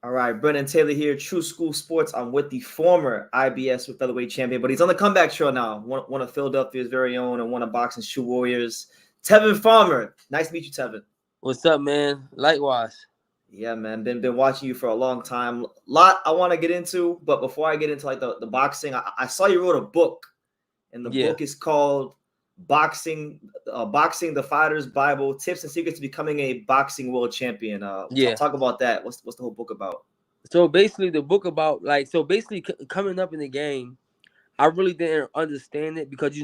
All right, Brennan Taylor here, True School Sports. I'm with the former IBF Super featherweight champion, but he's on the comeback trail now. One of Philadelphia's very own and one of boxing's true warriors, Tevin Farmer. Nice to meet you, Tevin. What's up, man? Likewise. Yeah, man. Been watching you for a long time. Lot I want to get into, but before I get into like the boxing, I saw you wrote a book, and the book is called Boxing the Fighter's Bible: Tips and Secrets to Becoming a Boxing World Champion. Talk about that. What's the whole book about? So basically, the book about coming up in the game, I really didn't understand it because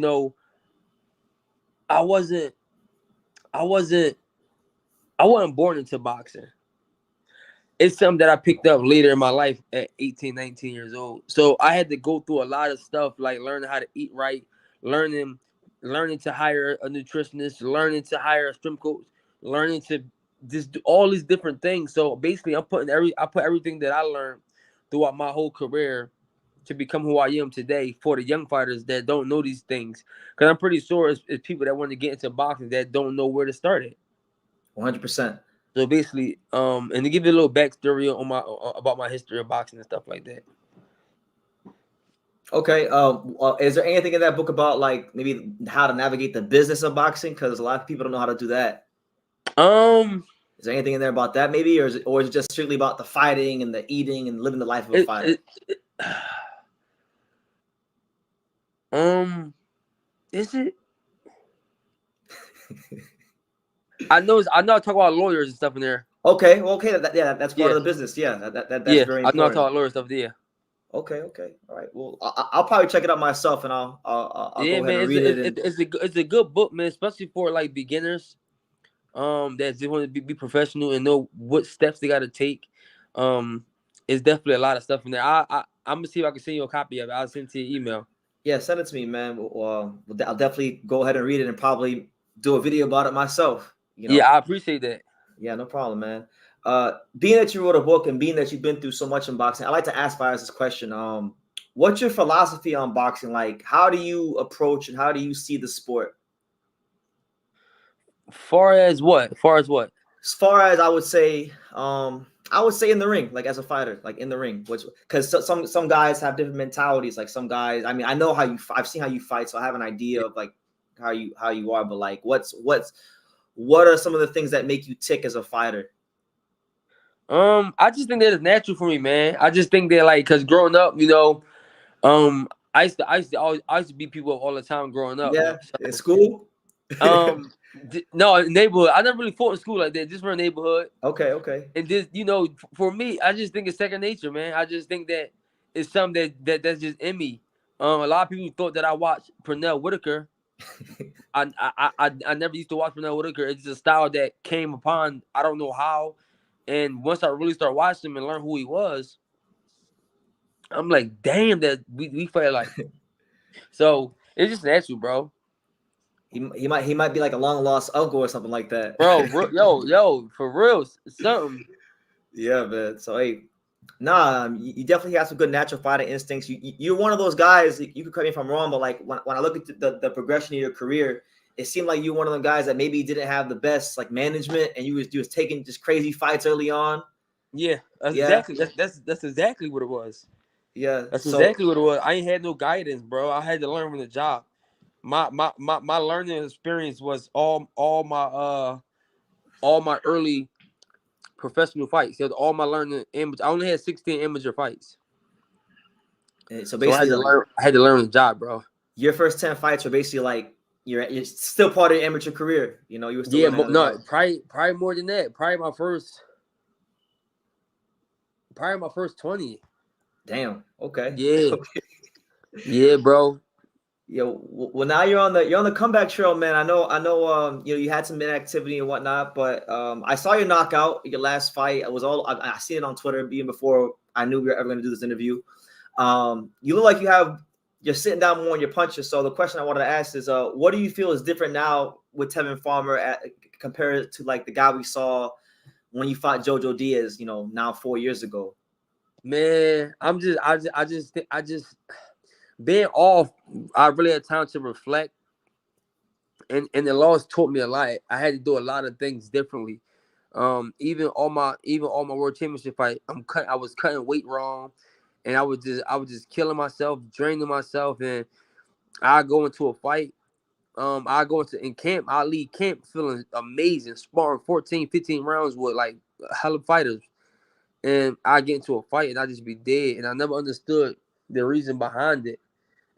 I wasn't born into boxing. It's something that I picked up later in my life at 18, 19 years old. So I had to go through a lot of stuff, like learning how to eat right, learning to hire a nutritionist, learning to hire a strength coach, learning to just do all these different things. So basically, I put everything that I learned throughout my whole career to become who I am today for the young fighters that don't know these things. Because I'm pretty sure it's people that want to get into boxing that don't know where to start it. 100%. So basically, and to give you a little backstory on about my history of boxing and stuff like that. Okay. Is there anything in that book about like maybe how to navigate the business of boxing? Because a lot of people don't know how to do that. Is there anything in there about that maybe, or is it just strictly about the fighting and the eating and living the life of a fighter? Is it? I know I talk about lawyers and stuff in there. Okay. Well, okay. That's part of the business. Yeah. That's very important. I know I talk about lawyer stuff there. Okay. All right. Well, I'll probably check it out myself, and I'll go ahead and read it. It's a good book, man, especially for like beginners, that just want to be professional and know what steps they got to take. It's definitely a lot of stuff in there. I'm gonna see if I can send you a copy of it. I'll send it to your email. Yeah, send it to me, man. I'll definitely go ahead and read it and probably do a video about it myself. Yeah, I appreciate that. Yeah, no problem, man. Being that you wrote a book and being that you've been through so much in boxing, I like to ask fighters this question. What's your philosophy on boxing? Like, how do you approach and how do you see the sport? Far as what? As far as I would say in the ring, like as a fighter, like in the ring, which because some guys have different mentalities. Like some guys, I mean, I know I've seen how you fight, so I have an idea of like how you are. But like, what are some of the things that make you tick as a fighter? I just think that it's natural for me, man. I just think that like, cause growing up, I used to beat people up all the time growing up. Yeah, in school. No, neighborhood. I never really fought in school like that. Just for a neighborhood. Okay. And this, for me, I just think it's second nature, man. I just think that it's something that's just in me. A lot of people thought that I watched Pernell Whitaker. I never used to watch Pernell Whitaker. It's just a style that came upon. I don't know how. And once I really started watching him and learn who he was, I'm like, damn, that we fight like. So it's just natural, bro. He might be like a long lost uncle or something like that, bro. Yo, for real, something. Yeah, man. So hey, you definitely have some good natural fighting instincts. You're one of those guys. You can correct me if I'm wrong, but like when I look at the progression of your career, it seemed like you're one of the guys that maybe didn't have the best like management, and you was taking just crazy fights early on. Yeah, exactly. That's exactly what it was. Yeah, that's exactly what it was. I ain't had no guidance, bro. I had to learn from the job. My learning experience was all my early professional fights. All my learning amateur. I only had 16 amateur fights. So basically, I had to learn the job, bro. Your first 10 fights were basically like you're still part of your amateur career. You were still probably more than that. Probably my first 20. Damn. Okay. Yeah. Okay. Yeah, bro. Well, now you're on the comeback trail, man. I know. You had some inactivity and whatnot, but I saw your knockout, your last fight. I seen it on Twitter even before I knew we were ever going to do this interview. You look like you're sitting down more on your punches. So the question I wanted to ask is, what do you feel is different now with Tevin Farmer compared to like the guy we saw when you fought Jojo Diaz, now 4 years ago? Man, I just being off, I really had time to reflect, and the loss taught me a lot. I had to do a lot of things differently. Even all my world championship fight, I was cutting weight wrong, and I was just killing myself, draining myself, and I go into a fight. I go in camp. I leave camp feeling amazing, sparring 14, 15 rounds with like hella fighters, and I get into a fight and I just be dead, and I never understood the reason behind it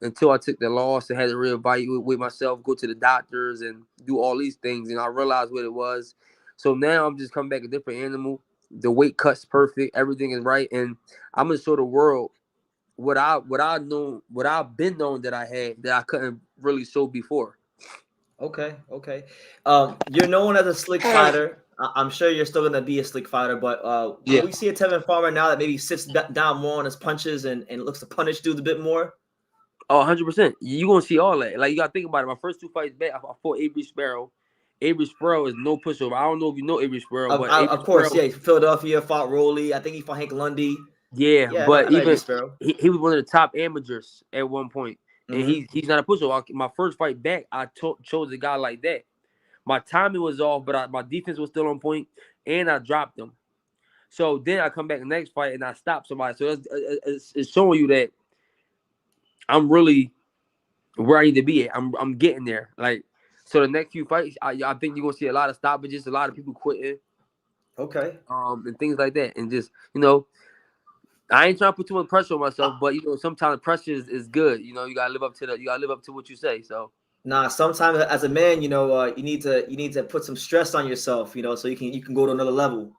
until I took the loss and had to reevaluate with myself, go to the doctors, and do all these things, and I realized what it was. So now I'm just coming back a different animal. The weight cut's perfect, everything is right, and I'm gonna show the world what I've been known that I had that I couldn't really show before. Okay, okay. You're known as a slick fighter. I'm sure you're still gonna be a slick fighter, but will Yeah. we see a Tevin Farmer now that maybe sits down more on his punches and looks to punish dudes a bit more? Oh, 100%. You gonna see all that. Like, you gotta think about it. My first two fights back, I fought Avery Sparrow. Avery Sparrow is no pushover. I don't know if you know Avery Sparrow, but Avery Of course, Sparrow, yeah. Philadelphia fought Rowley. I think he fought Hank Lundy. yeah. Yeah, But I know Avery even Sparrow. he was one of the top amateurs at one point, and Mm-hmm. he's not a pushover. My first fight back, I chose a guy like that. My timing was off, but my defense was still on point, and I dropped him. So then I come back the next fight and I stop somebody. So it's showing you that I'm really where I need to be at. I'm getting there. Like, so the next few fights, I think you're gonna see a lot of stoppages, a lot of people quitting, Okay. and things like that. And just, I ain't trying to put too much pressure on myself, but sometimes pressure is good. You gotta live up to what you say. So Nah, sometimes as a man, you need to put some stress on yourself, so you can go to another level.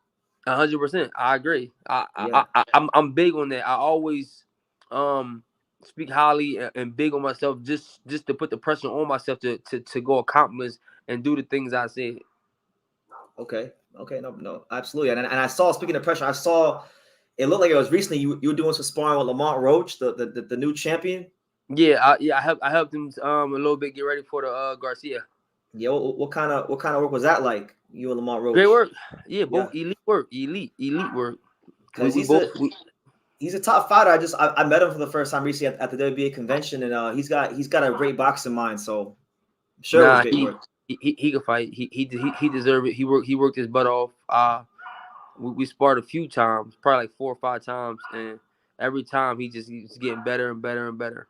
100%, I agree. Yeah. I'm big on that. I always speak highly and big on myself, just to put the pressure on myself to go accomplish and do the things I said. Okay. Okay. No, no, absolutely. And I saw, speaking of pressure, I saw it looked like it was recently you were doing some sparring with Lamont Roach, the new champion. Yeah, I helped him a little bit get ready for the Garcia. Yeah. What kind of work was that like? You and Lamont Great Roach. work. Yeah, Yeah. both elite work, elite work. We Because we both we, he's a top fighter. I met him for the first time recently at the WBA convention, and he's got a great boxing mind. So I'm sure it was nah great work. he could fight. He deserved it. He worked his butt off. We sparred a few times, probably like 4 or 5 times, and every time he's getting better and better and better.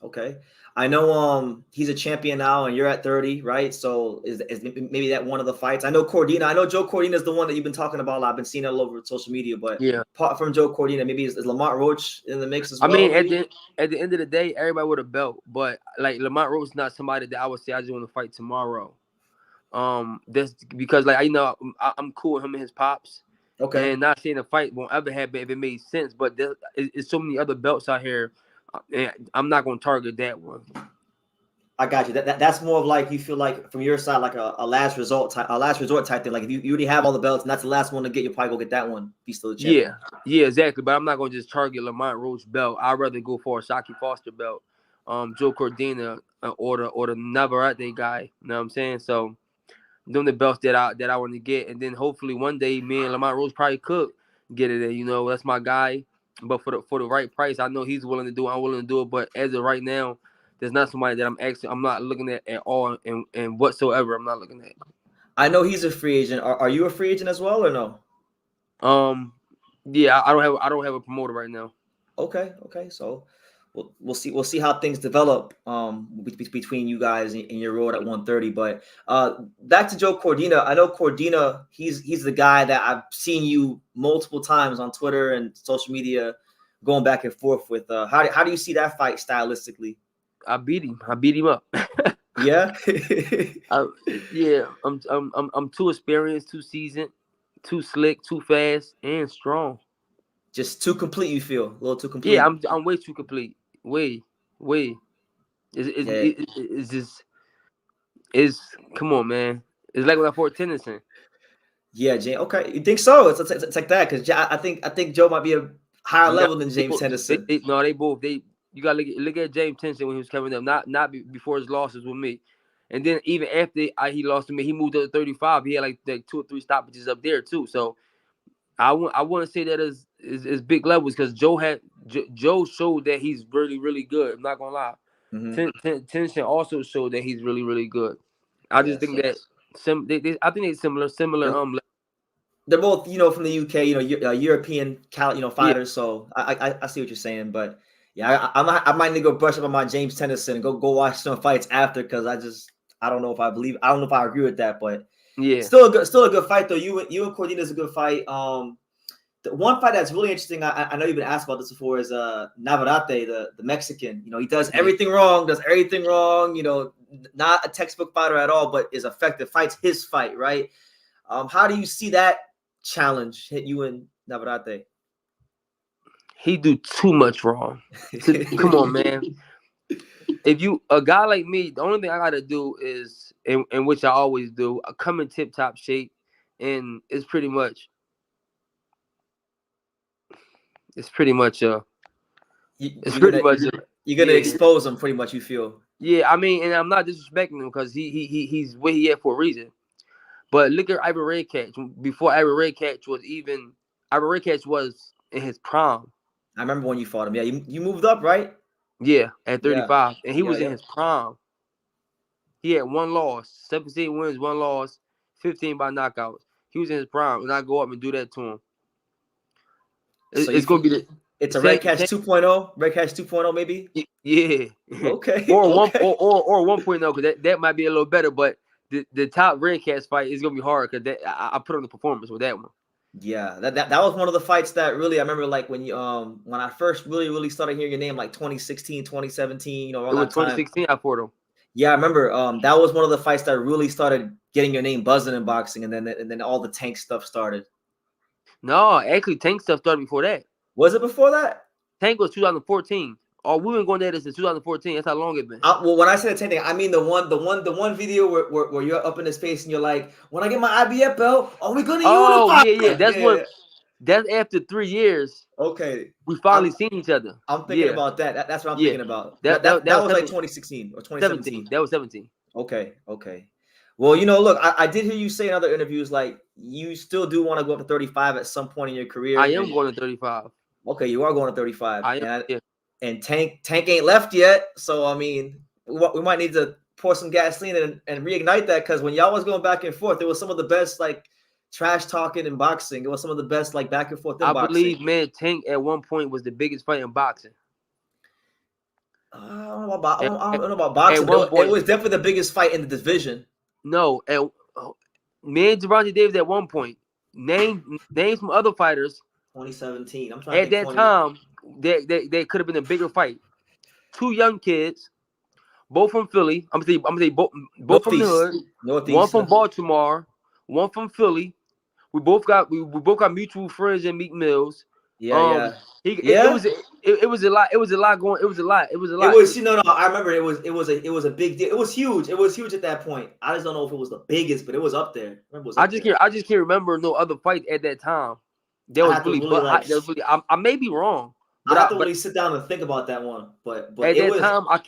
Okay. I know he's a champion now and you're at 30, right? So is maybe that one of the fights. I know Cordina. I know Joe Cordina is the one that you've been talking about a lot. I've been seeing it all over social media, but Yeah. apart from Joe Cordina, maybe is Lamont Roach in the mix as I well, mean, maybe? at the end of the day, everybody with a belt, but like Lamont Roach is not somebody that I would say I just want to fight tomorrow. That's because like I'm cool with him and his pops, Okay. and not saying a fight won't ever happen if it made sense. But it's so many other belts out here, and I'm not gonna target that one. I got you. That's more of like you feel like from your side, like a last resort type thing. Like if you already have all the belts and that's the last one to get, you'll probably go get that one. Be still the champion. Yeah, exactly. But I'm not gonna just target Lamont Roach belt. I'd rather go for a Shockey Foster belt, Joe Cordina, or the Navarrete guy. You know what I'm saying? So them the belts that I want to get, and then hopefully one day me and Lamont Roach probably could get it. That's my guy. But for the right price, I know he's willing to do it. I'm willing to do it. But as of right now, there's not somebody that I'm not looking at all and whatsoever. I'm not looking at. I know he's a free agent. Are you a free agent as well or no? Yeah, I don't have a promoter right now. Okay, okay. So we'll see how things develop between you guys in your road at 130. But back to Joe Cordina. I know Cordina, he's the guy that I've seen you multiple times on Twitter and social media going back and forth with. How do you see that fight stylistically? I beat him. I beat him up. Yeah. Yeah, I'm too experienced, too seasoned, too slick, too fast, and strong. Just too complete, you feel? A little too Yeah, complete. I'm way too complete. Way. Yeah. It's just it's come on, man. It's like when I fought Tennyson. Yeah, James. Okay. You think so? It's like that because I think Joe might be a higher Nah, level than James Henderson. no, they both you gotta look at James Tennyson when he was coming up, before his losses with me. And then even after he lost to me, he moved up to 35. He had like 2 or 3 stoppages up there too. So I wouldn't say that is big levels because Joe showed that he's really, really good. I'm not gonna lie. Mm-hmm. Tennyson also showed that he's really, really good. I just Yes, think that yes. I think they similar. they're both, from the UK, European, Yeah, fighters. So I see what you're saying, but yeah, I might need to go brush up on my James Tennyson and go watch some fights after, because I don't know if I don't know if I agree with that, but yeah. still a good fight though. You and Cordina is a good fight. The one fight that's really interesting, I know you've been asked about this before, is Navarrete, the Mexican. He does everything wrong, not a textbook fighter at all, but is effective, fights his fight, right? How do you see that challenge hit you and Navarrete? He do too much wrong. Come on, man. If you a guy like me, the only thing I gotta do is, in which I always do, I come in tip top shape, and it's pretty much it's pretty much You, it's you're pretty gonna much you're gonna yeah, expose him pretty much, you feel. yeah. I mean, and I'm not disrespecting him because he's where he at for a reason. But look at Ivory Red Catch. Before Ivory Red Catch was even, Ivory Red Catch was in his prime. I remember when you fought him. Yeah, you moved up, right? Yeah, at Yeah. 35, and he was in Yeah. his prime. He had one loss, 17 wins, one loss, 15 by knockouts. He was in his prime, and I go up and do that to him. So It's gonna be the it's a Red Tank, Catch 2.0, Red Catch 2.0 maybe? yeah, Okay. or Okay. or 1.0, because that might be a little better. But the top Red Cats fight is gonna be hard because I put on the performance with that one. Yeah, that was one of the fights that really, I remember, like when I first really started hearing your name, like 2016, 2017, It around was that time. 2016 I fought him. Yeah, I remember that was one of the fights that really started getting your name buzzing in boxing, and then all the Tank stuff started. No, actually, Tank stuff started before that. Was it before that? Tank was 2014. Oh, we've been going at this since 2014. That's how long it's been. Well, when I say the Tank thing, I mean the one video where you're up in his face and you're like, when I get my IBF belt, are we gonna Oh, unify? yeah. That's Yeah, when. yeah. That's after 3 years. Okay. We finally seen each other. I'm thinking Yeah, about that. That's what I'm yeah. thinking about. That That was was like 2016 or 17. 2017. That was 17. Okay. Well, look, I did hear you say in other interviews, like, you still do want to go up to 35 at some point in your career. I am going to 35. Okay, you are going to 35. I am. Yeah. And Tank ain't left yet. So, I mean, we might need to pour some gasoline and reignite that, because when y'all was going back and forth, it was some of the best, like, trash talking in boxing. It was some of the best, like, back and forth in I boxing. believe, man, Tank at one point was the biggest fight in boxing. I don't know about boxing, but it was definitely the biggest fight in the division. No, and me and Gervonta Davis at one point. Name some other fighters. 2017. I'm trying at that time. They could have been a bigger fight. Two young kids, both from Philly. I'm gonna say both from the hood. Northeast. One from Baltimore, one from Philly. We both got mutual friends in Meek Mills. Yeah. It was a lot. It was a lot going. It was a lot. No. I remember it was a big deal. It was huge. It was huge at that point. I just don't know if it was the biggest, but it was up there. I just can't remember no other fight at that time. That was really. I may be wrong. But I have to really sit down and think about that one. But at that time, I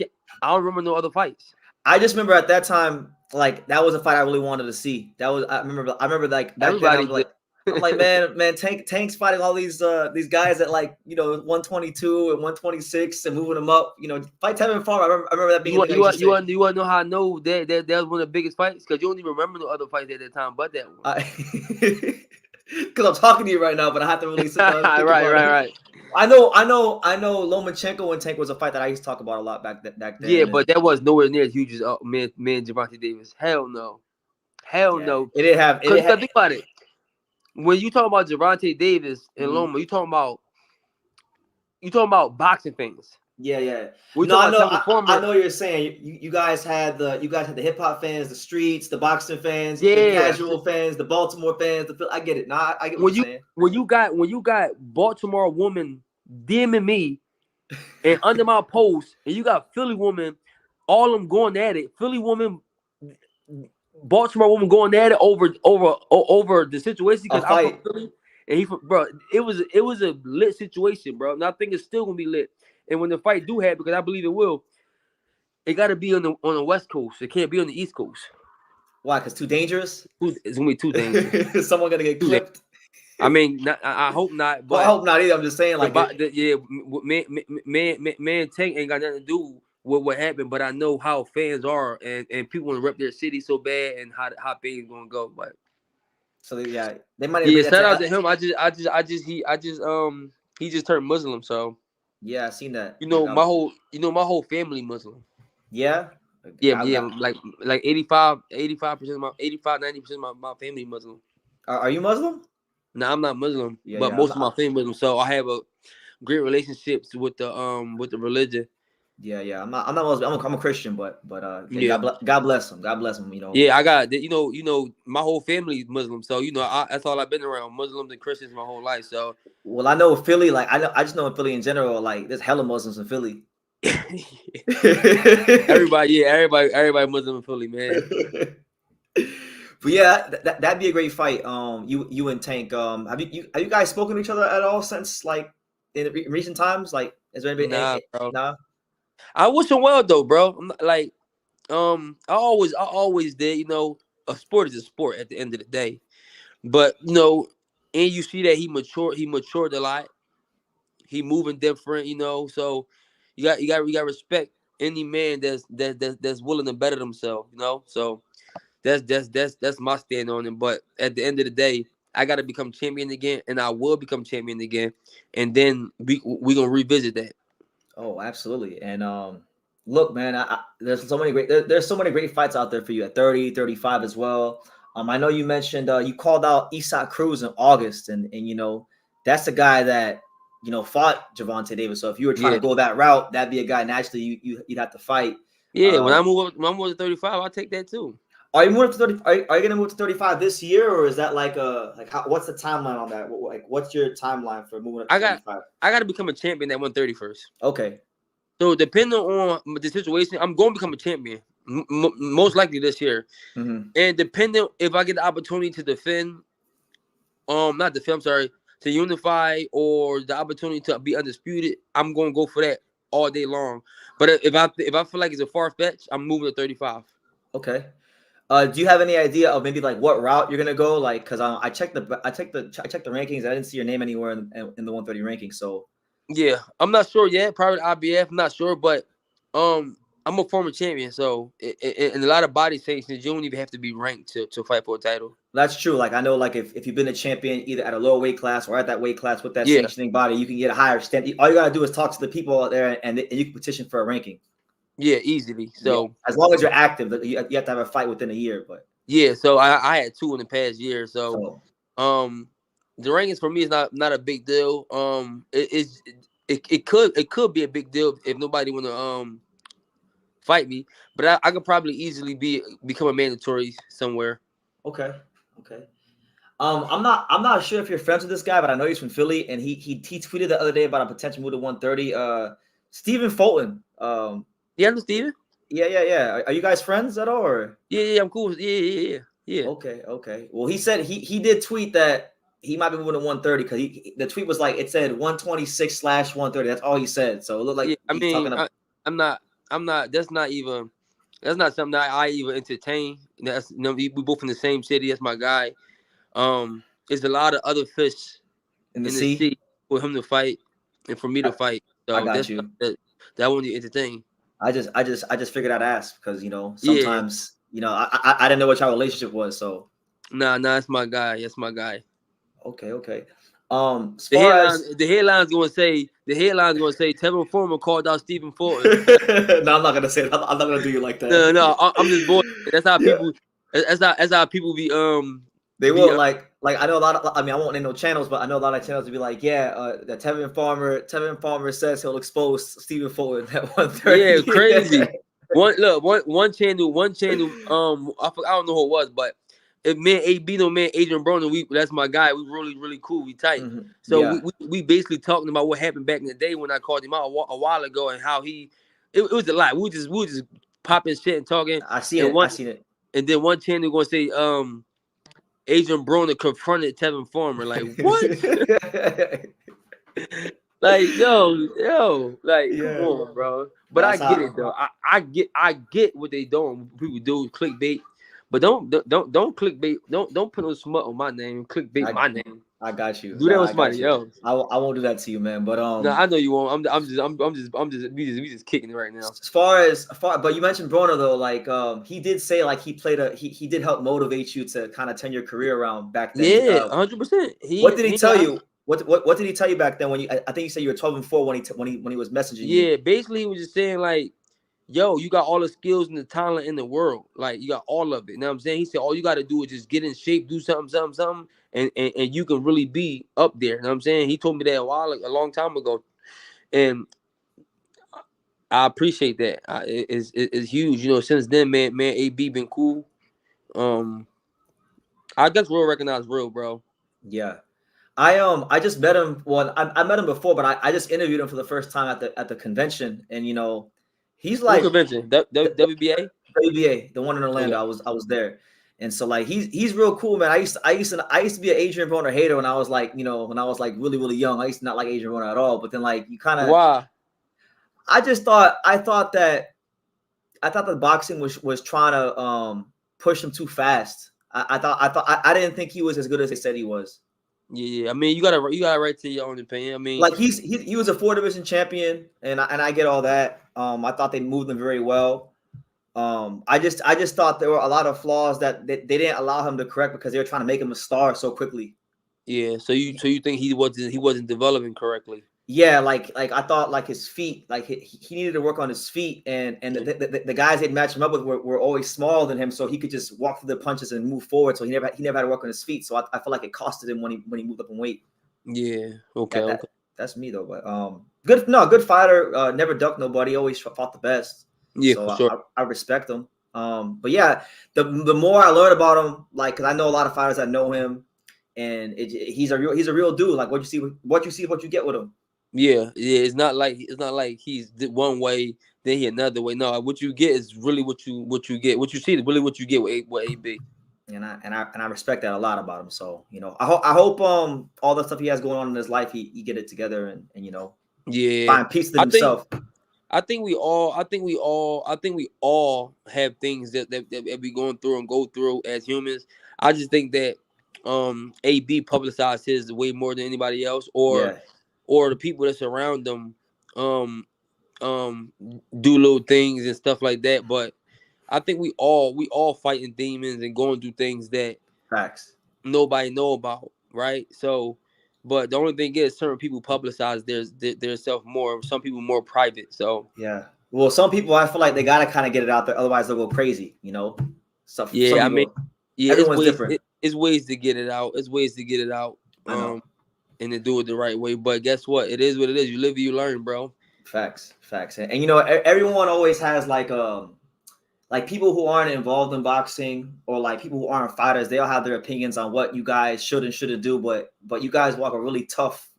don't remember no other fights. I just remember at that time, like, that was a fight I really wanted to see. I remember like back then, I'm like, man, Tank's fighting all these guys at, like, 122 and 126 and moving them up. Fight Tevin Farmer. I remember that being. You want to know how I know that was one of the biggest fights? Because you don't even remember no other fights at that time, but that one. Because I'm talking to you right now, but I have to really sit down. Right. I know. Lomachenko and Tank was a fight that I used to talk about a lot back then. Yeah, but that was nowhere near as huge as me and Gervonta Davis. Hell no. It didn't have. Think about it. When you talk about Gervonta Davis and Loma, you talking about boxing fans. Yeah. I know what you're saying. You guys had the hip hop fans, the streets, the boxing fans, the casual fans, the Baltimore fans. I get it. I get what you're saying. When you got Baltimore woman DMing me and under my post, and you got Philly woman, all them going at it. Philly woman, Baltimore woman going at it over the situation, because I'm from Philly and bro. It was a lit situation, bro. And I think it's still gonna be lit. And when the fight do happen, because I believe it will, it got to be on the West Coast. It can't be on the East Coast. Why? Because too dangerous? It's gonna be too dangerous. Someone gonna get clipped. I mean, I hope not. But I hope not either. I'm just saying, like, man, Tank ain't got nothing to do with what happened. But I know how fans are, and people want to rep their city so bad, and how things gonna go. But So yeah, they might need to Yeah, bring that shout out to. to him. He just turned Muslim, so Yeah, I seen that. you Yeah, know my whole family Muslim. yeah. Yeah, yeah, like 85% of my 90% of my family Muslim. Are you Muslim? Now I'm not Muslim, Yeah, but yeah. I'm most of my not. family Muslim, so I have a great relationships with the religion. Yeah, yeah. I'm not Muslim. I'm a Christian, but yeah, Yeah, God bless them. God bless them. You know. yeah, I got my whole family is Muslim, so that's all I've been around, Muslims and Christians my whole life. So Well, I know Philly. Like I just know in Philly in general. Like there's hella Muslims in Philly. everybody Muslim in Philly, man. But yeah, that'd be a great fight. You and Tank. Have you guys spoken to each other at all since like in recent times? Like, is there anybody? Nah, bro. Nah. I wish him well though, bro. I'm not, like, I always did. A sport is a sport at the end of the day. But and you see that he matured a lot. He moving different, So you got respect any man that's willing to better themselves. So that's my stand on it. But at the end of the day, I got to become champion again, and I will become champion again, and then we gonna revisit that. Oh, absolutely. And look, man, there's so many there's so many great fights out there for you at 30, 35 as well. I know you mentioned you called out Isaac Cruz in August, and that's the guy that fought Gervonta Davis. So if you were trying Yeah, to go that route, that'd be a guy naturally you'd have to fight. yeah. When Um, I move to 35, I'll take that too. are you moving to 30? Are you gonna move to 35 this year, or is that like what's the timeline on that? Like, what's your timeline for moving up to I got 35? I got to become a champion at 130 first. Okay, So depending on the situation, I'm going to become a champion, most likely this year. mm-hmm. And depending if I get the opportunity to defend, not defend, I'm sorry, to unify or the opportunity to be undisputed, I'm going to go for that all day long. But if I feel like it's a far fetch, I'm moving to 35. Okay. Do you have any idea of maybe like what route you're gonna go? Like, cause I checked the rankings. I didn't see your name anywhere in the 130 rankings. So Yeah, I'm not sure yet. Probably IBF, not sure, but I'm a former champion, so in a lot of body sanctions, you don't even have to be ranked to fight for a title. that's true. Like I know, like if you've been a champion either at a lower weight class or at that weight class with that Yeah, sanctioning body, you can get a higher stamp. All you gotta do is talk to the people out there, and you can petition for a ranking. yeah, easily. Yeah, So as long as you're active, you have to have a fight within a year. But yeah, so I had two in the past year. So so the rankings for me is not a big deal. It could be a big deal if nobody want to fight me, but I could probably easily become a mandatory somewhere. okay. I'm not sure if you're friends with this guy, but I know he's from Philly, and he tweeted the other day about a potential move to 130. Stephen Fulton. Yeah, I know Steven. Yeah. Are you guys friends at all? Or? Yeah, I'm cool. Yeah. Okay. Well, he said he did tweet that he might be moving to 130 because the tweet was like it said 126/130. That's all he said. So it looked Yeah, like I he's mean, talking about. I'm not. That's not something that I even entertain. That's we both in the same city. That's my guy. There's a lot of other fish In the in the sea. sea for him to fight and for me to fight. I So got that's you. that won't entertain. I just figured I'd ask because Yeah, sometimes I didn't know what your relationship was. So nah, that's my guy. That's my guy. okay. As The far headline, as the headline's gonna say Tevin Farmer called out Stephen Fulton. no, I'm not gonna say that. I'm not gonna do you like that. No, I'm just bored. That's how Yeah. people. That's how people be They be will like I know a lot of I won't name no channels, but I know a lot of channels to be like, yeah, that Tevin Farmer says he'll expose Stephen Fulton at 130. Yeah, crazy. One channel. I don't know who it was, but if man Adrien Broner, that's my guy. We really cool. We tight. Mhm. So Yeah, we basically talking about what happened back in the day when I called him out a while ago and how it was a lot. We were just popping shit and talking. I see And it. I one seen it. and then one channel gonna say Adrien Broner confronted Tevin Farmer. Like what? Like like come Yeah, on, bro. But I that's get how. it though. I get what they doing. People do clickbait, But don't clickbait. Don't put no smut on my name. Clickbait my name. I got you. Do that with I got somebody you. else. I won't do that to you, man. But No, I know you won't. We just kicking it right now. as far, but you mentioned Broner though. Like, he did say like he did help motivate you to kind of turn your career around back then. Yeah, 100%. What did he tell you? What did he tell you back then when you? I think you said you were 12-4 when he was messaging you. Yeah, basically he was just saying like, yo, you got all the skills and the talent in the world. Like, you got all of it. You know what I'm saying? He said, all you got to do is just get in shape, do something, and you can really be up there. You know what I'm saying? He told me that a long time ago. And I appreciate that. It's huge. You know, since then, man, AB been cool. I guess real recognize real, bro. Yeah. I just met him. Well, I met him before, but I just interviewed him for the first time at the convention, and he's What like convention? WBA? WBA, the one in Orlando. Okay. I was there, and so like he's real cool, man. I used to be an Adrien Broner hater when I was like when I was like really young. I used to not like Adrien Broner at all. But then like you kind of Why? I thought that boxing was trying to push him too fast. I didn't think he was as good as they said he was. Yeah. I mean, you got a right to your own opinion. I mean, Like he was a 4 division champion, and I get all that. I thought they moved him very well. I just thought there were a lot of flaws that they didn't allow him to correct because they were trying to make him a star so quickly. yeah. So you think he wasn't developing correctly? Yeah, like I thought like his feet, like he needed to work on his feet, and the guys they'd match him up with were always smaller than him, so he could just walk through the punches and move forward. So he never had to work on his feet. So I feel like it costed him when he moved up in weight. Yeah. Okay. That's me though, but good fighter. Never ducked nobody. Always fought the best. Yeah, So for sure. I respect him. But yeah, the more I learn about him, like, cause I know a lot of fighters that know him, and he's a real dude. Like what you see, what you get with him. Yeah. It's not like he's one way, then he another way. No, what you get is really what you get. What you see is really what you get with AB. And I respect that a lot about him. So I hope all the stuff he has going on in his life, he get it together and Yeah. find peace in himself. I think we all have things that we going through and go through as humans. I just think that AB publicized his way more than anybody else, or the people that surround them do little things and stuff like that. But I think we all fighting demons and going through things that Facts nobody know about, right? So, but the only thing is, certain people publicize their self more. Some people more private. So yeah. Well, some people I feel like they gotta kind of get it out there, otherwise they'll go crazy. Some yeah, people, I mean, yeah, everyone's different. It's ways to get it out. It's ways to get it out. And to do it the right way. But guess what? It is what it is. You live, you learn, bro. Facts. And everyone always has like people who aren't involved in boxing, or like people who aren't fighters, they all have their opinions on what you guys should and shouldn't do. But you guys walk a really tough,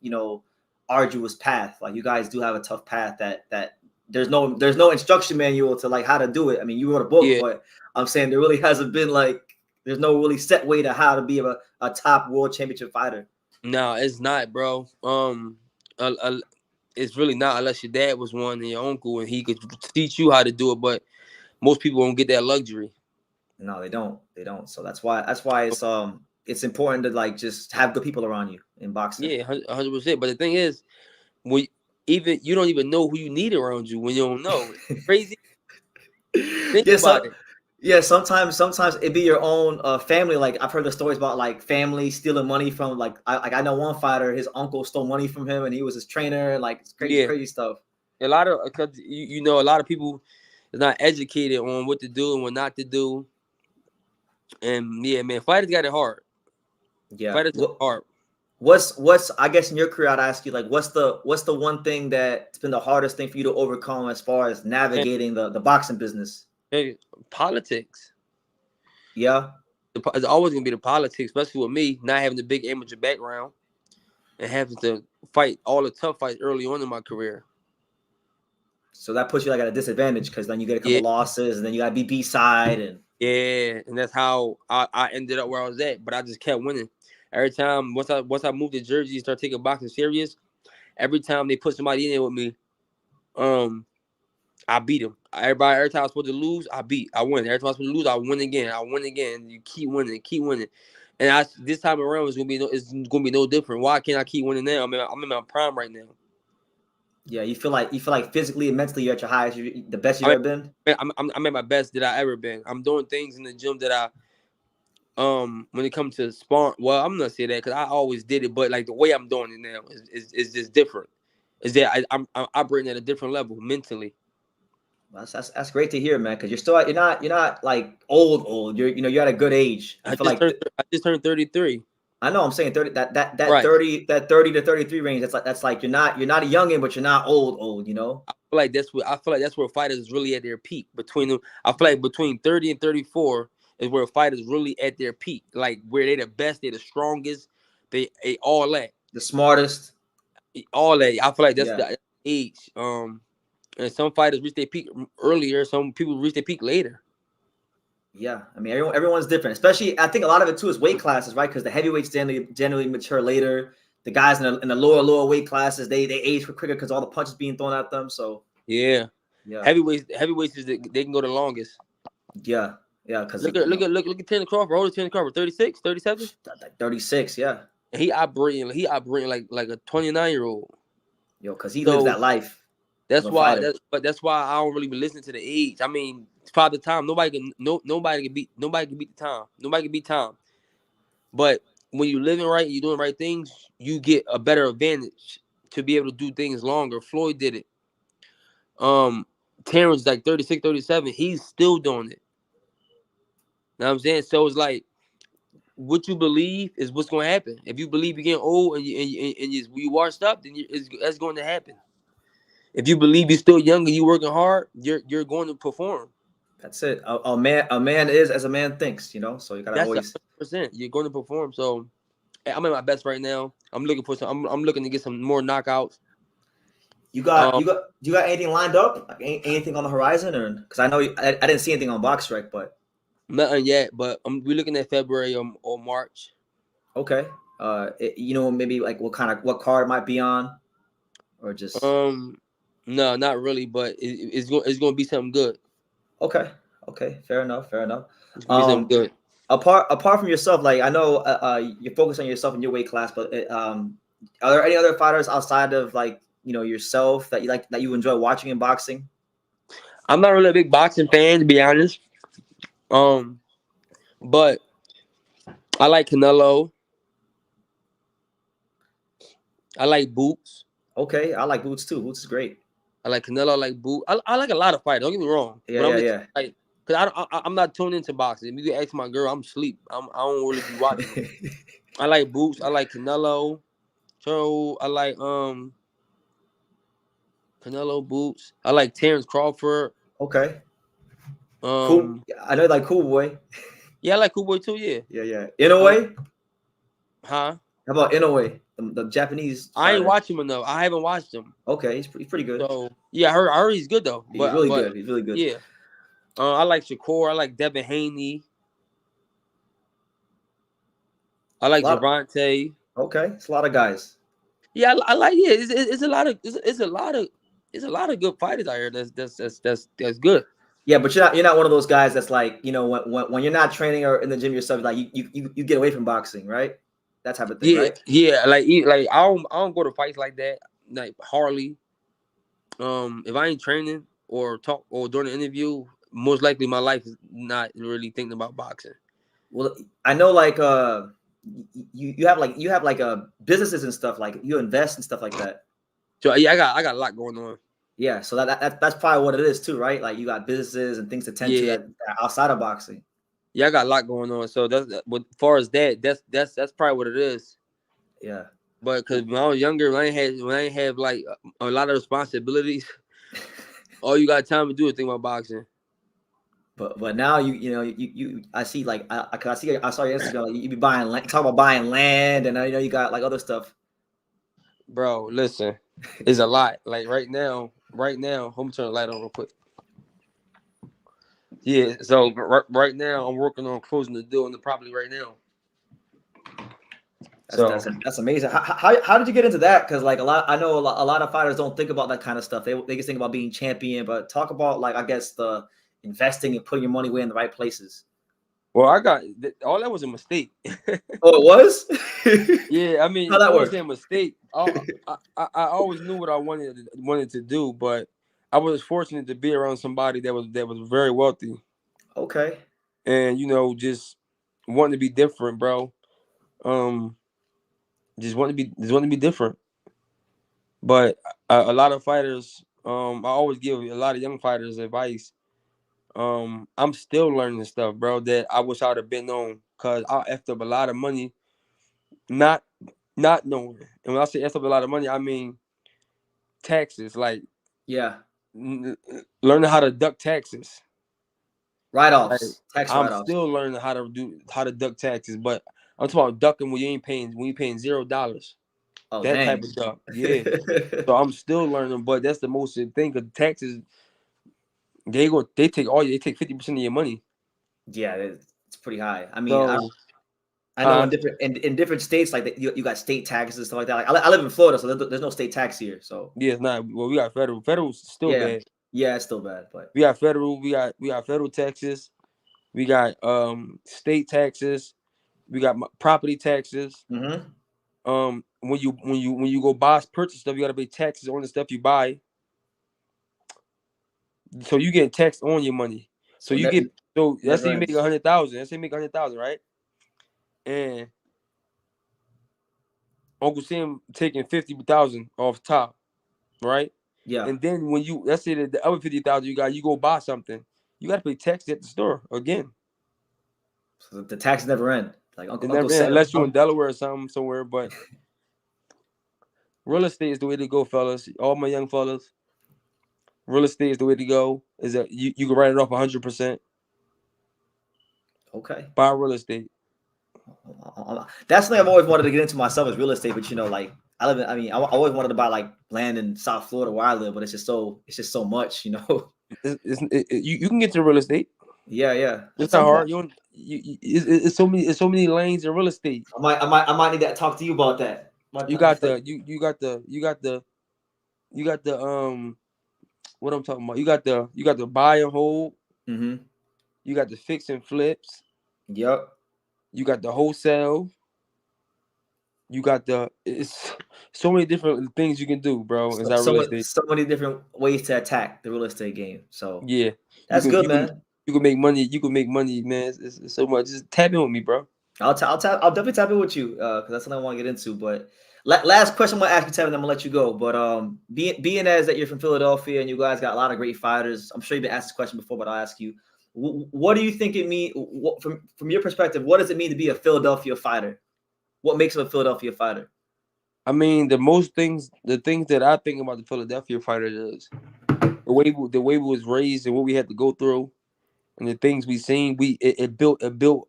arduous path. Like you guys do have a tough path that there's no instruction manual to like how to do it. I mean, you wrote a book, but I'm saying there really hasn't been there's no really set way to how to be a top world championship fighter. No, it's not, bro. It's really not, unless your dad was one and your uncle and he could teach you how to do it. But most people won't get that luxury. No, they don't. So that's why it's important to like just have good people around you in boxing. Yeah, 100%. But the thing is, you don't even know who you need around you when you don't know. It's crazy. Think about it. Yeah, sometimes it be your own family. Like I've heard the stories about like family stealing money from I know one fighter, his uncle stole money from him and he was his trainer. Like it's crazy stuff. A lot of because a lot of people is not educated on what to do and what not to do. And yeah, man, fighters got it hard. Yeah, fighters got it hard. What's I guess in your career, I'd ask you like what's the one thing that's been the hardest thing for you to overcome as far as navigating the boxing business? Hey, politics. Yeah, it's always gonna be the politics, especially with me not having the big amateur background and having to fight all the tough fights early on in my career. So that puts you like at a disadvantage because then you get a couple losses and then you gotta be B-side and and that's how I ended up where I was at. But I just kept winning every time. Once I moved to Jersey and started taking boxing serious, every time they put somebody in there with me, I beat him. Every time I was supposed to lose, I win. Every time I was supposed to lose, I win again. I win again. You keep winning. And this time around it's gonna be no different. Why can't I keep winning now? I'm in my prime right now. Yeah, you feel like physically and mentally you're at your highest, the best you've ever been. I'm at my best that I ever been. I'm doing things in the gym that I when it comes to sparring. Well, I'm not saying that because I always did it, but like the way I'm doing it now is just different. Is that I'm operating at a different level mentally. That's great to hear, man. Because you're not like old. You're at a good age. I feel like I just turned 33. I know I'm saying 30 that Right. 30 to 33 range. That's like you're not a youngin, but you're not old. I feel like that's where fighters is really at their peak. Between them, I feel like between 30 and 34 is where fighters really at their peak. Like where they the best, they the strongest, they all that. The smartest. All that. I feel like that's Yeah. the age. And some fighters reach their peak earlier. Some people reach their peak later. Yeah, I mean everyone's different. Especially, I think a lot of it too is weight classes, right? Because the heavyweights generally mature later. The guys in the lower weight classes they age quicker because all the punches being thrown at them. So Yeah. yeah, Heavyweights is they can go the longest. yeah. Because Look at Tanner Crawford. Hold Tanner Crawford, 36, 37. 36. Yeah, And he operating like a 29-year-old. because he lives So that life of that's a why fighter. that's why I don't really be listening to the age. I mean, Father Time, nobody can beat the time. Nobody can beat time. But when you're living right and you're doing right things, you get a better advantage to be able to do things longer. Floyd did it. Terrence like 36, 37. He's still doing it. You know what I'm saying? So it's like what you believe is what's going to happen. If you believe you're getting old and you washed up, then that's going to happen. If you believe you're still young and you're working hard, you're going to perform. That's it. A man is as a man thinks. So you gotta That's always. 100%. You're going to perform. So I'm at my best right now. I'm looking for some. I'm looking to get some more knockouts. You got you got anything lined up? Like, anything on the horizon, or because I know I didn't see anything on Box Strike, but Nothing yet, but we're looking at February or March. okay. Maybe like what card might be on, or just No, not really, but it's going to be something good. okay. Okay, fair enough. Fair enough. It's going to be something good. Apart from yourself, like I know you're focused on yourself in your weight class, but are there any other fighters outside of like yourself that you enjoy watching in boxing? I'm not really a big boxing fan, to be honest. But I like Canelo. I like Boots. Okay, I like Boots too. Boots is great. I like Canelo. I like Boots. I like a lot of fighters. Don't get me wrong, Yeah, but I'm yeah, just yeah. like because I'm not tuned into boxing. If you ask my girl, I'm asleep. I don't really be watching them. I like Boots. I like Canelo. So I like Canelo, Boots. I like Terrence Crawford. Okay, cool. I know you like Cool Boy. Yeah, I like Cool Boy too. Yeah. Yeah, yeah. Inoue? Huh? How about Inoue, the Japanese I ain't fighter? watching him though. I haven't watched him. Okay, he's pretty good. So yeah, I heard he's good though. He's really good. He's really good. Yeah. I like Shakur. I like Devin Haney. I like Gervonta. Okay, it's a lot of guys. Yeah, I like It's a lot of it's a lot of good fighters out here. That's good. Yeah, but you're not one of those guys that's like when you're not training or in the gym yourself, like you get away from boxing, right? That type of thing, right? Yeah. Like I don't go to fights like that. Like Harley. If I ain't training or talk or during the interview, most likely my life is not really thinking about boxing. Well, I know like you have like businesses and stuff, like you invest and stuff like that. So yeah, I got a lot going on. Yeah, so that's probably what it is too, right? Like you got businesses and things to tend to that are outside of boxing. Yeah, I got a lot going on. So that's as far as that's probably what it is. Yeah. But because when I was younger, when I ain't have like a lot of responsibilities, all you got time to do is think about boxing. But now you I see like I saw your Instagram, like you be buying land, talk about buying land, and you got like other stuff. Bro, listen, it's a lot. Like right now, let me turn the light on real quick. Yeah, so right now I'm working on closing the deal on the property right now. That's amazing. How did you get into that? Because like I know a lot of fighters don't think about that kind of stuff. They just think about being champion, but talk about like I guess the investing and putting your money away in the right places. Well, all that was a mistake. Oh, it was? Yeah, I mean, How that I wouldn't work? say a mistake. I always knew what I wanted to do, but I was fortunate to be around somebody that was very wealthy, Okay. and just wanting to be different, bro. Just wanting to be different. But a lot of fighters, I always give a lot of young fighters advice. I'm still learning stuff, bro, that I wish I'd have been on, because I effed up a lot of money, not knowing. And when I say effed up a lot of money, I mean taxes, like Yeah. learning how to duck taxes. Like, Tax I'm write-offs. still learning how to duck taxes, but I'm talking about ducking when you ain't paying $0. Oh, That type dang. of duck, yeah. So I'm still learning, but that's the most thing. Cause taxes, they take 50% of your money. Yeah, it's pretty high. I mean, So I know in different states, like you got state taxes and stuff like that. Like I live in Florida, so there's no state tax here. So yeah, it's not. Well, we got federal. Federal's still yeah, bad. yeah, it's still bad, but We got federal. We got federal taxes. We got state taxes. We got property taxes. When you go purchase stuff, you gotta pay taxes on the stuff you buy. So you get taxed on your money. So you get let's say never you make ends. 100,000. Let's say you make 100,000, right? And Uncle Sam taking 50,000 off top, right? Yeah. And then when let's say that the other 50,000 you go buy something, you got to pay tax at the store again. So the taxes never end. Like Uncle Never, Sam, unless you're in Delaware or somewhere. But real estate is the way to go, fellas. All my young fellas, real estate is the way to go. Is that you can write it off 100%. Okay. Buy real estate. That's something I've always wanted to get into myself is real estate, but like I always wanted to buy like land in South Florida where I live, but it's just so much, You can get to real estate. Yeah. It's not hard. It's so many lanes in real estate. I might need to talk to you about that. You got the what I'm talking about. You got the buy and hold. Mm-hmm. You got the fix and flips. Yep. You got the wholesale. You got it's so many different things you can do, bro. Inside real estate. So many different ways to attack the real estate game. So Yeah, that's good, man. You can make money. You can make money, man. It's so much. Just tap in with me, bro. I'll definitely tap in with you because that's something I want to get into. But last question I'm gonna ask you, Tevin, I'm gonna let you go. But being as that you're from Philadelphia and you guys got a lot of great fighters, I'm sure you've been asked this question before, but I'll ask you, what do you think it mean from your perspective? What does it mean to be a Philadelphia fighter? What makes him a Philadelphia fighter? I mean, the things that I think about the Philadelphia fighter is the way we was raised and what we had to go through, and the things we seen. It built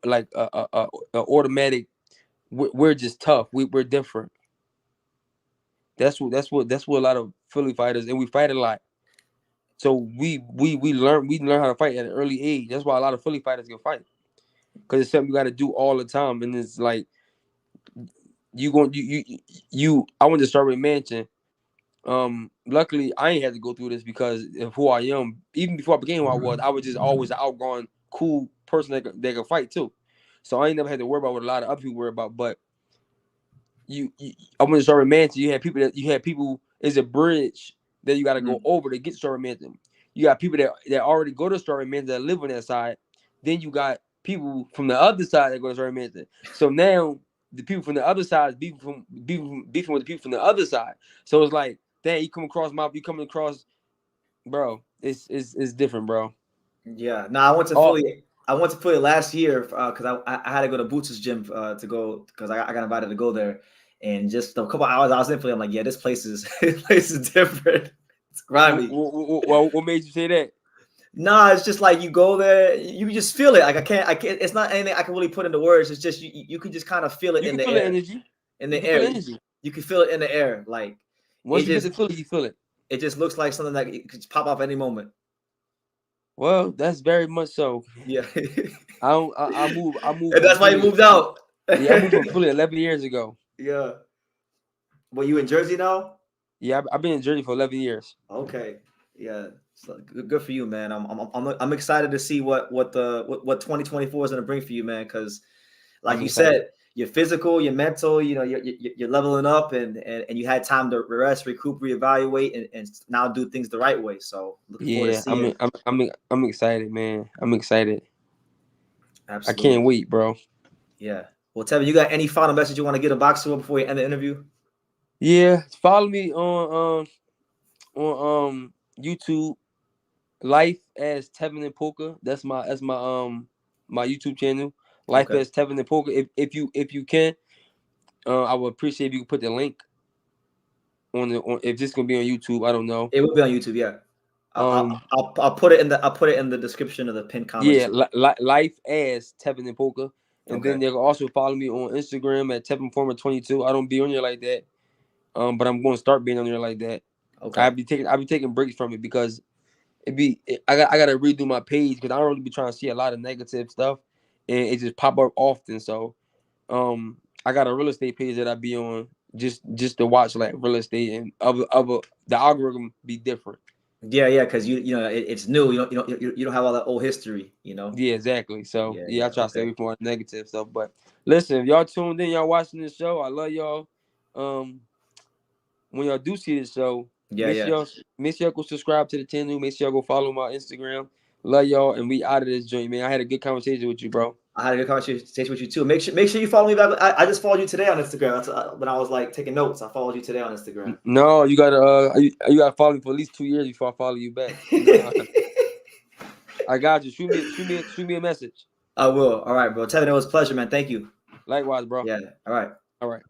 like a automatic. We're just tough. We're different. That's what a lot of Philly fighters, and we fight a lot. So we learn how to fight at an early age. That's why a lot of Philly fighters can fight, because it's something you got to do all the time, and it's like I went to Strawberry Mansion. Luckily I ain't had to go through this because of who I am. Even before I became who I was just always an outgoing, cool person that could fight too. So I ain't never had to worry about what a lot of other people worry about. But I went to Strawberry Mansion. You had people. It's a bridge that you got to go over to get to Strawberry Mansion. You got people that already go to Strawberry Mansion that live on that side. Then you got people from the other side that go to Strawberry Mansion. So now the people from the other side is beefing with the people from the other side. So it's like, dang, you coming across, bro. It's different, bro. Yeah. No, I went to Philly. I went to Philly last year because I had to go to Boots' gym to go because I got invited to go there. And just a couple hours I was in Philly, I'm like, yeah, this place is different. It's grimy. What made you say that? Nah, it's just like you go there, you just feel it. Like I can't. It's not anything I can really put into words. It's just you can just kind of feel it in the air. In the air, you can feel it in the air. Like once you get to Philly, you feel it. It just looks like something that could just pop off any moment. Well, that's very much so. Yeah. I moved. And that's why you moved out. Yeah, I moved from Philly 11 years ago. Yeah. Well, you in Jersey now? Yeah, I've been in Jersey for 11 years. Okay. Yeah. So good for you, man. I'm excited to see what 2024 is gonna bring for you, man. Because like I'm you excited. said, your physical, your mental, you know, you're leveling up, and you had time to rest, recoup, reevaluate, and now do things the right way. So looking forward to Yeah, seeing. I'm excited, man. I'm excited. I Absolutely. can't wait, bro. Yeah. Well, Tevin, you got any final message you want to get a boxer before we end the interview? Yeah, follow me on YouTube, Life as Tevin and Poker. That's my YouTube channel. Life Okay. as Tevin and Poker. If you can, I would appreciate if you could put the link on if this gonna be on YouTube. I don't know. It will be on YouTube. Yeah. Um, I'll put it in the description of the pinned comment yeah, too. Life as Tevin and Poker, and Okay. then they can also follow me on Instagram at Tevin Farmer 22. I don't be on there like that. But I'm going to start being on there like that. Okay. I'll be taking breaks from it because I gotta redo my page because I don't really be trying to see a lot of negative stuff, and it just pop up often. So I got a real estate page that I be on just to watch like real estate and other the algorithm be different. Yeah, because you know it's new. You don't have all that old history. You know. Yeah, exactly. So Yeah. yeah, I try to stay Okay. away from all the negative stuff. But listen, if y'all tuned in, y'all watching this show, I love y'all. Um, when y'all do see this show, Yeah. make sure y'all go subscribe to the channel. Make sure y'all go follow my Instagram. Love y'all, and we out of this joint, man. I had a good conversation with you, bro. I had a good conversation with you too. Make sure you follow me back. I just followed you today on Instagram. That's when I was like taking notes. I followed you today on Instagram. No, you gotta follow me for at least 2 years before I follow you back. Nah, I got you. Shoot me a message. I will. All right, bro. Tevin, it was a pleasure, man. Thank you. Likewise, bro. Yeah. All right. All right.